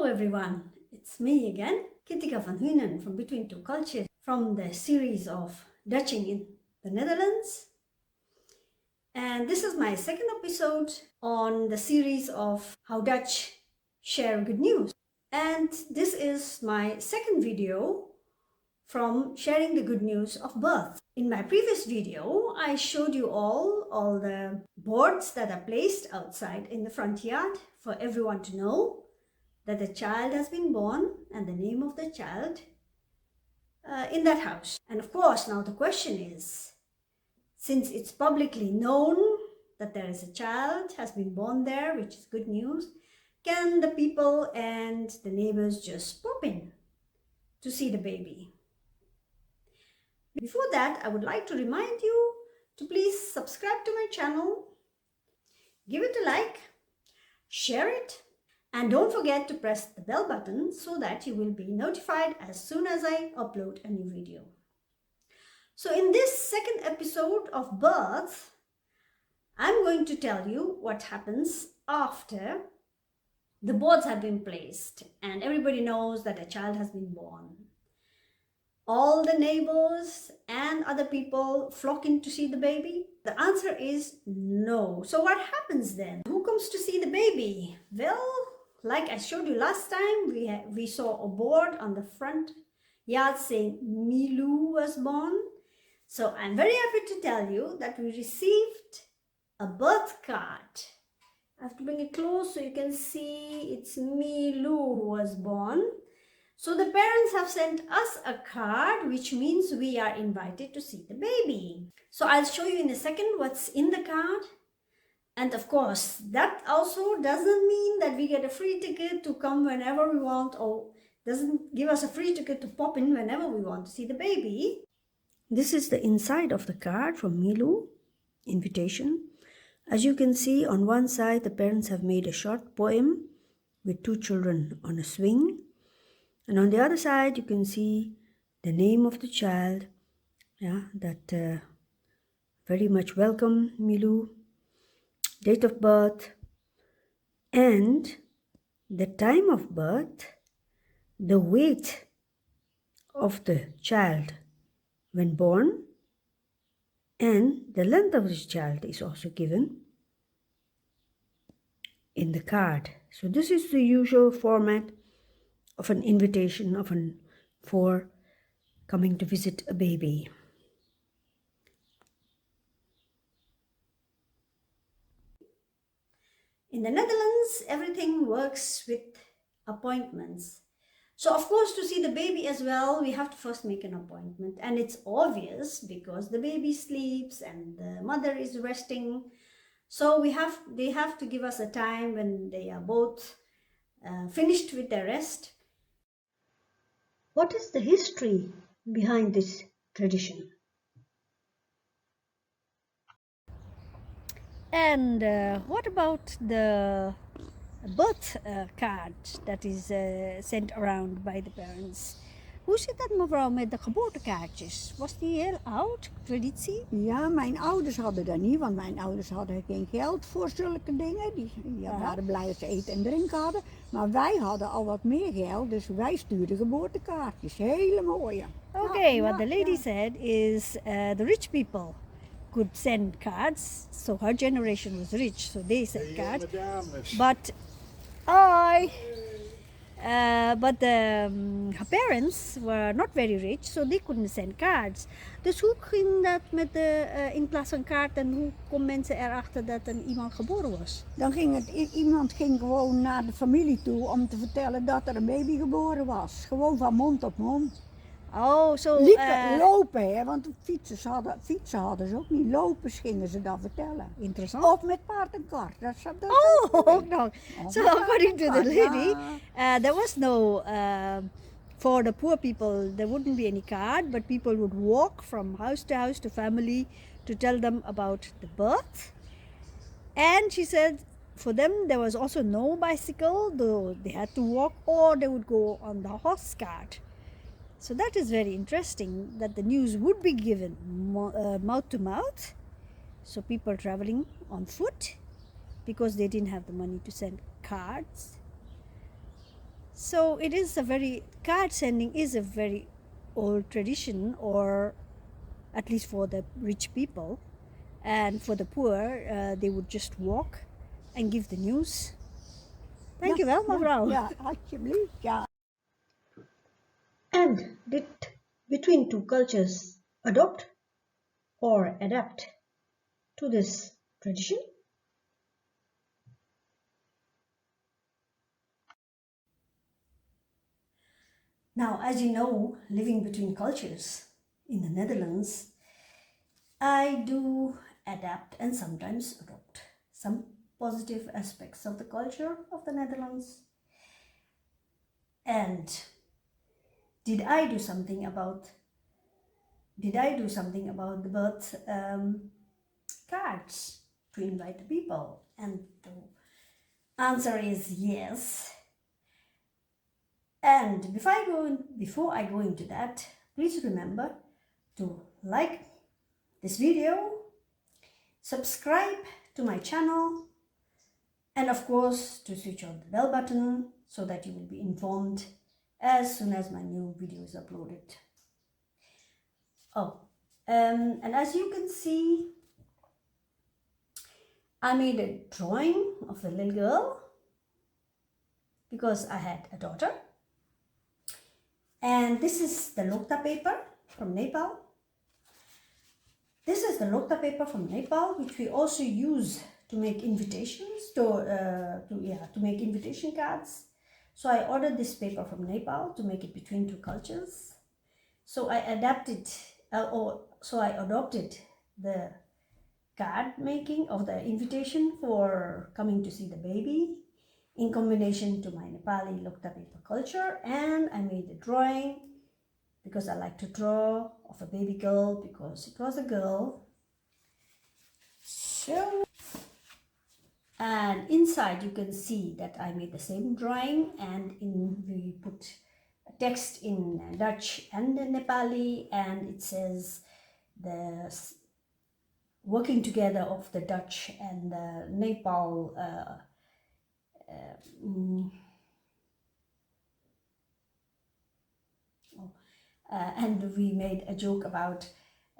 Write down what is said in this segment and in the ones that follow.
everyone, it's me again, Kirtika van Hunen from Between Two Cultures, from the series of Dutching in the Netherlands. And this is my second episode on the series of how Dutch share good news. And this is my second video from sharing the good news of birth. In my previous video, I showed you all the boards that are placed outside in the front yard for everyone to know that a child has been born and the name of the child in that house. And of course, now the question is, since it's publicly known that there is a child has been born there, which is good news, can the people and the neighbors just pop in to see the baby? Before that, I would like to remind you to please subscribe to my channel, give it a like, share it, and don't forget to press the bell button so that you will be notified as soon as I upload a new video. So in this second episode of birth, I'm going to tell you what happens after the boards have been placed and everybody knows that a child has been born. All the neighbors and other people flock in to see the baby? The answer is no. So what happens then? Who comes to see the baby? Well, like I showed you last time, we saw a board on the front yard saying Milou was born. So I'm very happy to tell you that we received a birth card. I have to bring it close so you can see it's Milou who was born. So the parents have sent us a card, which means we are invited to see the baby. So I'll show you in a second what's in the card. And of course, that also doesn't mean that we get a free ticket to come whenever we want, or doesn't give us a free ticket to pop in whenever we want to see the baby. This is the inside of the card from Milou, invitation. As you can see, on one side, the parents have made a short poem with two children on a swing. And on the other side, you can see the name of the child, that very much welcome, Milou, date of birth, and the time of birth, the weight of the child when born, and the length of this child is also given in the card. So this is the usual format of an invitation for coming to visit a baby. In the Netherlands, everything works with appointments. So of course, to see the baby as well, we have to first make an appointment. And it's obvious because the baby sleeps and the mother is resting. So they have to give us a time when they are both finished with their rest. What is the history behind this tradition? And what about the birth card that is sent around by the parents? Hoe zit dat, mevrouw, met de geboortekaartjes? Was die heel oud, traditie? Ja, mijn ouders hadden dat niet, want mijn ouders hadden geen geld voor zulke dingen. Die waren blij dat ze eten en drinken hadden. Maar wij hadden al wat meer geld, dus wij stuurden geboortekaartjes. Hele mooie. Okay, what the lady said is the rich people could send cards. So her generation was rich, so they sent cards. But her parents were not very rich, so they couldn't send cards. Dus hoe ging dat met in plaats van kaart en hoe komen mensen erachter dat er iemand geboren was? Dan iemand ging gewoon naar de familie toe om te vertellen dat er een baby geboren was. Gewoon van mond op mond. Oh, zo. Lopen, hè, want fietsen hadden ze ook niet. Lopen gingen ze dan vertellen. Interessant. Of met paard en kar. Ook nog. So according to the lady, there was no, for the poor people, there wouldn't be any card, but people would walk from house to family to tell them about the birth. And she said, for them, there was also no bicycle, though they had to walk, or they would go on the horse cart. So that is very interesting, that the news would be given mouth to mouth. So people traveling on foot because they didn't have the money to send cards. So it is a very, card sending is a very old tradition, or at least for the rich people. And for the poor, they would just walk and give the news. Dank u wel, mevrouw. Ja, alsjeblieft, ja. And did between two cultures adopt or adapt to this tradition? Now, as you know, living between cultures in the Netherlands, I do adapt and sometimes adopt some positive aspects of the culture of the Netherlands. And did I do something about the birth cards to invite the people? And the answer is yes. And before I go into that, please remember to like this video, subscribe to my channel, and of course to switch on the bell button so that you will be informed as soon as my new video is uploaded. And as you can see, I made a drawing of a little girl because I had a daughter. And this is the 𝗧𝗏𝗧 paper from Nepal. This is the 𝗧𝗏𝗧 paper from Nepal, which we also use to make invitations, to make invitation cards. So I ordered this paper from Nepal to make it between two cultures. So I adopted the card making of the invitation for coming to see the baby in combination to my Nepali 𝗧𝗏𝗧 paper culture, and I made a drawing because I like to draw of a baby girl because it was a girl. So, and inside you can see that I made the same drawing, and we put a text in Dutch and Nepali, and it says the working together of the Dutch and the Nepal and we made a joke about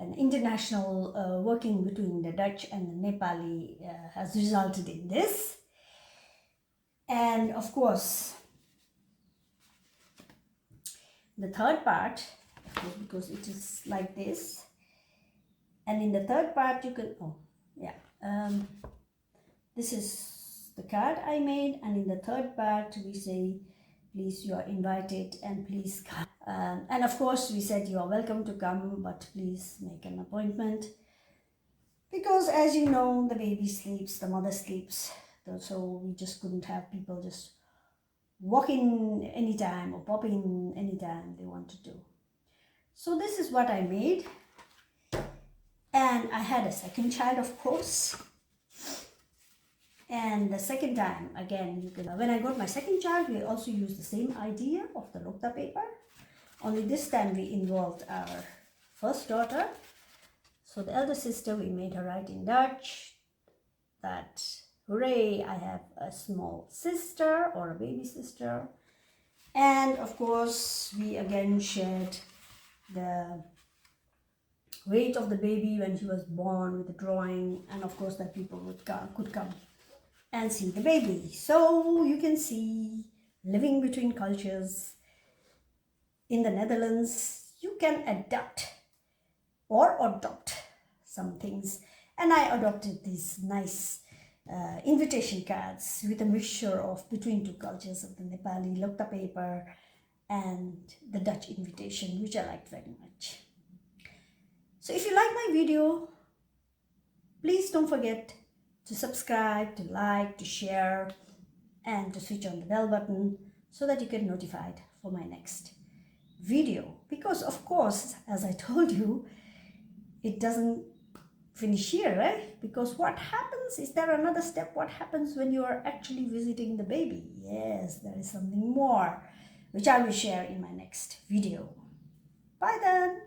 an international working between the Dutch and the Nepali has resulted in this. And of course, the third part, because it is like this, and in the third part you can, this is the card I made, and in the third part we say, please, you are invited and please come. And of course we said you are welcome to come, but please make an appointment, because as you know, the baby sleeps, the mother sleeps, so we just couldn't have people just walk in anytime or pop in anytime they want to do. So this is what I made. And I had a second child, of course. And the second time, again, when I got my second child, we also used the same idea of the 𝗧𝗏𝗧 paper. Only this time we involved our first daughter. So the elder sister, we made her write in Dutch that, hooray, I have a small sister or a baby sister. And of course, we again shared the weight of the baby when she was born with the drawing, and of course that people could come and see the baby. So you can see, living between cultures in the Netherlands, you can adapt or adopt some things. And I adopted these nice invitation cards with a mixture of between two cultures of the Nepali 𝗧𝗏𝗧 paper and the Dutch invitation, which I liked very much. So if you like my video, please don't forget to subscribe, to like, to share, and to switch on the bell button so that you get notified for my next video. Because of course, as I told you, it doesn't finish here, right? Because what happens, is there another step? What happens when you are actually visiting the baby? Yes, there is something more, which I will share in my next video. Bye then.